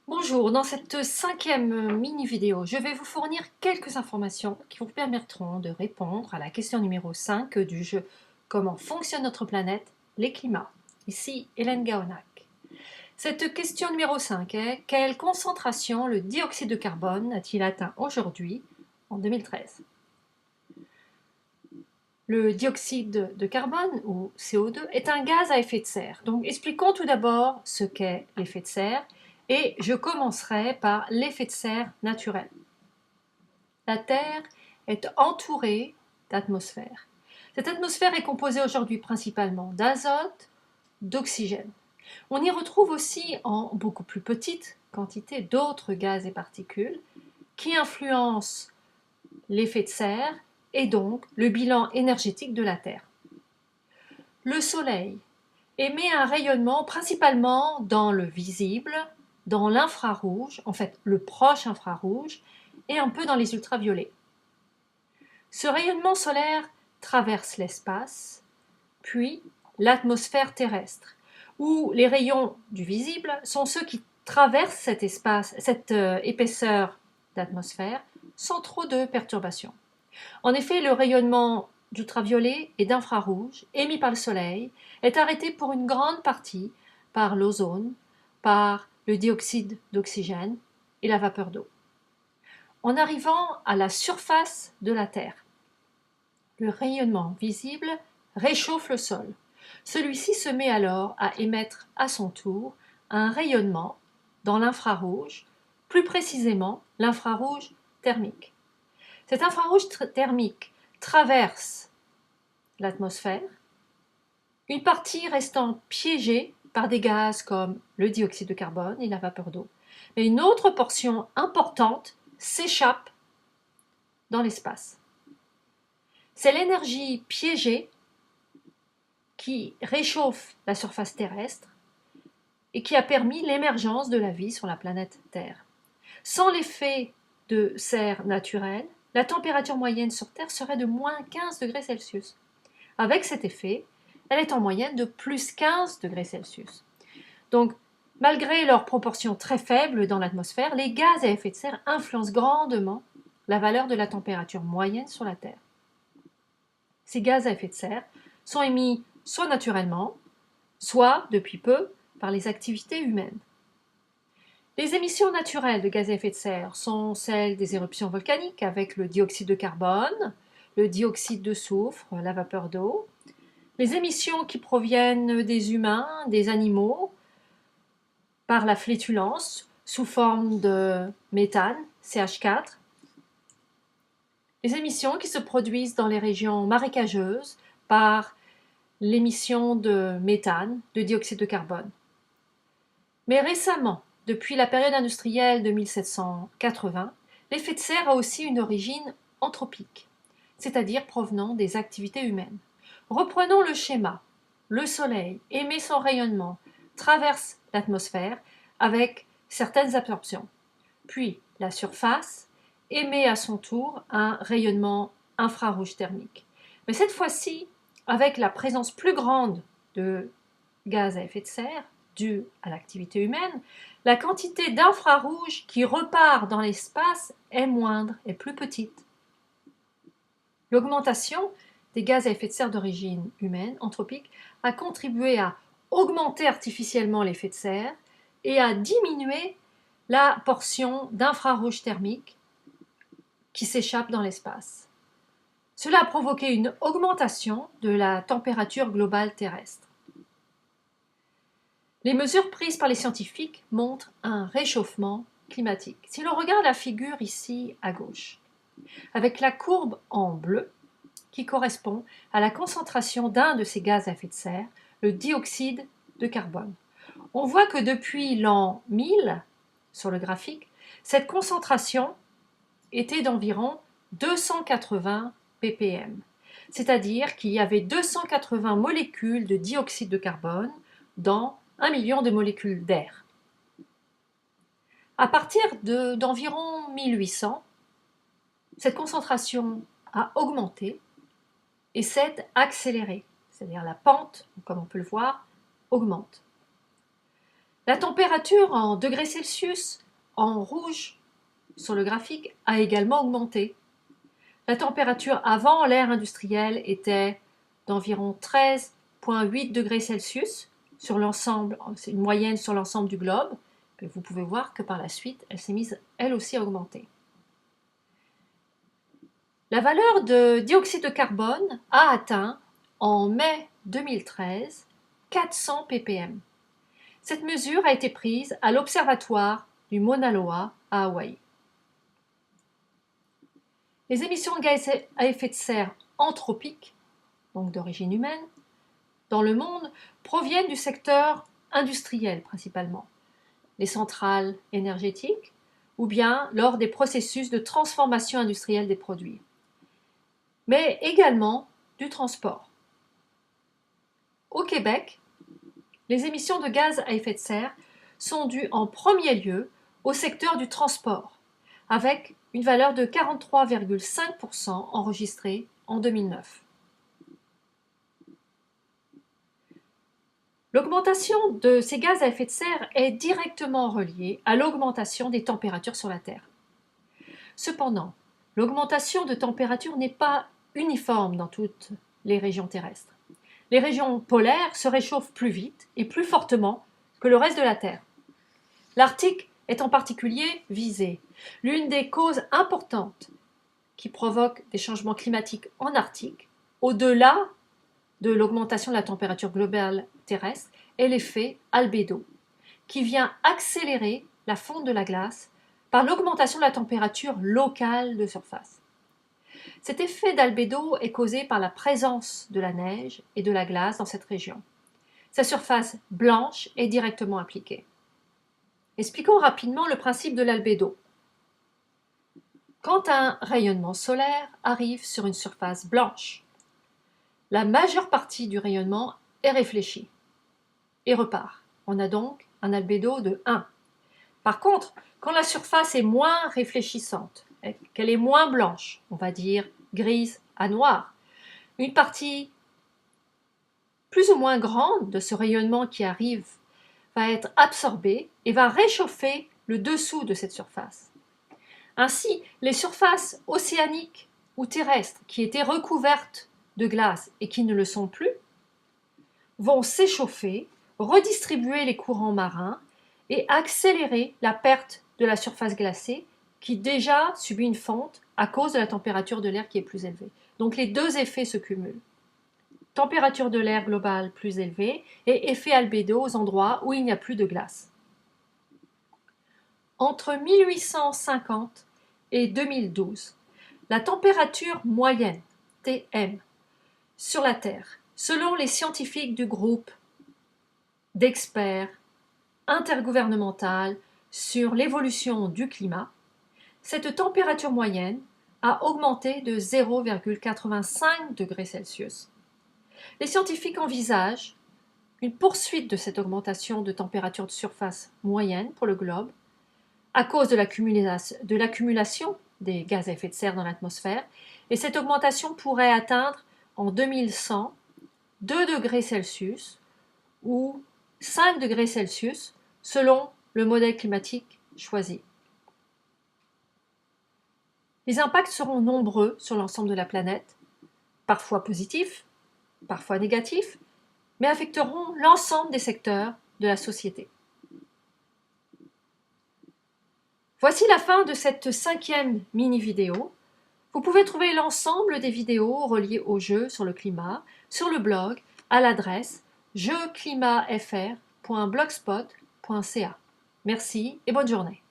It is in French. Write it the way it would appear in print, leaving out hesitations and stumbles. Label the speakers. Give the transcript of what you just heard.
Speaker 1: Bonjour, dans cette cinquième mini-vidéo, je vais vous fournir quelques informations qui vous permettront de répondre à la question numéro 5 du jeu Comment fonctionne notre planète, les climats. Ici Hélène Gahonac. Cette question numéro 5 est: quelle concentration le dioxyde de carbone a-t-il atteint aujourd'hui en 2013? Le dioxyde de carbone, ou CO2, est un gaz à effet de serre. Donc expliquons tout d'abord ce qu'est l'effet de serre, et je commencerai par l'effet de serre naturel. La Terre est entourée d'atmosphère. Cette atmosphère est composée aujourd'hui principalement d'azote, d'oxygène. On y retrouve aussi en beaucoup plus petite quantité d'autres gaz et particules qui influencent l'effet de serre et donc le bilan énergétique de la Terre. Le Soleil émet un rayonnement principalement dans le visible, dans l'infrarouge, en fait le proche infrarouge, et un peu dans les ultraviolets. Ce rayonnement solaire traverse l'espace, puis l'atmosphère terrestre, où les rayons du visible sont ceux qui traversent cet espace, cette épaisseur d'atmosphère, sans trop de perturbations. En effet, le rayonnement d'ultraviolet et d'infrarouge émis par le Soleil est arrêté pour une grande partie par l'ozone, par le dioxyde d'oxygène et la vapeur d'eau. En arrivant à la surface de la Terre, le rayonnement visible réchauffe le sol. Celui-ci se met alors à émettre à son tour un rayonnement dans l'infrarouge, plus précisément l'infrarouge thermique. Cet infrarouge thermique traverse l'atmosphère, une partie restant piégée par des gaz comme le dioxyde de carbone et la vapeur d'eau, mais une autre portion importante s'échappe dans l'espace. C'est l'énergie piégée qui réchauffe la surface terrestre et qui a permis l'émergence de la vie sur la planète Terre. Sans l'effet de serre naturel, la température moyenne sur Terre serait de moins 15 degrés Celsius. Avec cet effet, elle est en moyenne de plus 15 degrés Celsius. Donc, malgré leur proportion très faible dans l'atmosphère, les gaz à effet de serre influencent grandement la valeur de la température moyenne sur la Terre. Ces gaz à effet de serre sont émis soit naturellement, soit, depuis peu, par les activités humaines. Les émissions naturelles de gaz à effet de serre sont celles des éruptions volcaniques avec le dioxyde de carbone, le dioxyde de soufre, la vapeur d'eau, les émissions qui proviennent des humains, des animaux, par la flétulence sous forme de méthane, CH4, les émissions qui se produisent dans les régions marécageuses par l'émission de méthane, de dioxyde de carbone. Mais récemment, depuis la période industrielle de 1780, l'effet de serre a aussi une origine anthropique, c'est-à-dire provenant des activités humaines. Reprenons le schéma. Le Soleil émet son rayonnement, traverse l'atmosphère avec certaines absorptions. Puis la surface émet à son tour un rayonnement infrarouge thermique. Mais cette fois-ci, avec la présence plus grande de gaz à effet de serre due à l'activité humaine, la quantité d'infrarouge qui repart dans l'espace est moindre et plus petite. L'augmentation des gaz à effet de serre d'origine humaine, anthropique, a contribué à augmenter artificiellement l'effet de serre et à diminuer la portion d'infrarouge thermique qui s'échappe dans l'espace. Cela a provoqué une augmentation de la température globale terrestre. Les mesures prises par les scientifiques montrent un réchauffement climatique. Si l'on regarde la figure ici à gauche, avec la courbe en bleu qui correspond à la concentration d'un de ces gaz à effet de serre, le dioxyde de carbone. On voit que depuis l'an 1000, sur le graphique, cette concentration était d'environ 280 ppm, c'est-à-dire qu'il y avait 280 molécules de dioxyde de carbone dans 1 million de molécules d'air. À partir d'environ 1800, cette concentration a augmenté et s'est accélérée, c'est-à-dire la pente, comme on peut le voir, augmente. La température en degrés Celsius, en rouge sur le graphique, a également augmenté. La température avant l'ère industrielle était d'environ 13,8 degrés Celsius sur l'ensemble, c'est une moyenne sur l'ensemble du globe. Et vous pouvez voir que par la suite, elle s'est mise elle aussi à augmenter. La valeur de dioxyde de carbone a atteint en mai 2013 400 ppm. Cette mesure a été prise à l'observatoire du Mauna Loa à Hawaï. Les émissions de gaz à effet de serre anthropiques, donc d'origine humaine, dans le monde proviennent du secteur industriel principalement, les centrales énergétiques ou bien lors des processus de transformation industrielle des produits, mais également du transport. Au Québec, les émissions de gaz à effet de serre sont dues en premier lieu au secteur du transport, avec une valeur de 43,5% enregistrée en 2009. L'augmentation de ces gaz à effet de serre est directement reliée à l'augmentation des températures sur la Terre. Cependant, l'augmentation de température n'est pas uniforme dans toutes les régions terrestres. Les régions polaires se réchauffent plus vite et plus fortement que le reste de la Terre. L'Arctique est en particulier visé. L'une des causes importantes qui provoquent des changements climatiques en Arctique, au-delà de l'augmentation de la température globale terrestre, est l'effet albédo, qui vient accélérer la fonte de la glace par l'augmentation de la température locale de surface. Cet effet d'albédo est causé par la présence de la neige et de la glace dans cette région. Sa surface blanche est directement impliquée. Expliquons rapidement le principe de l'albédo. Quand un rayonnement solaire arrive sur une surface blanche, la majeure partie du rayonnement est réfléchie et repart. On a donc un albédo de 1. Par contre, quand la surface est moins réfléchissante, qu'elle est moins blanche, on va dire grise à noire, une partie plus ou moins grande de ce rayonnement qui arrive va être absorbée et va réchauffer le dessous de cette surface. Ainsi, les surfaces océaniques ou terrestres qui étaient recouvertes de glace et qui ne le sont plus vont s'échauffer, redistribuer les courants marins et accélérer la perte de la surface glacée qui déjà subit une fonte à cause de la température de l'air qui est plus élevée. Donc les deux effets se cumulent. Température de l'air globale plus élevée et effet albédo aux endroits où il n'y a plus de glace. Entre 1850 et 2012, la température moyenne, Tm, sur la Terre, selon les scientifiques du groupe d'experts intergouvernemental sur l'évolution du climat, cette température moyenne a augmenté de 0,85 degrés Celsius. Les scientifiques envisagent une poursuite de cette augmentation de température de surface moyenne pour le globe à cause de l'accumulation des gaz à effet de serre dans l'atmosphère, et cette augmentation pourrait atteindre en 2100 2 degrés Celsius ou 5 degrés Celsius selon le modèle climatique choisi. Les impacts seront nombreux sur l'ensemble de la planète, parfois positifs, parfois négatifs, mais affecteront l'ensemble des secteurs de la société. Voici la fin de cette 5e mini-vidéo. Vous pouvez trouver l'ensemble des vidéos reliées au jeu sur le climat sur le blog à l'adresse jeuxclimatfr.blogspot.ca. Merci et bonne journée.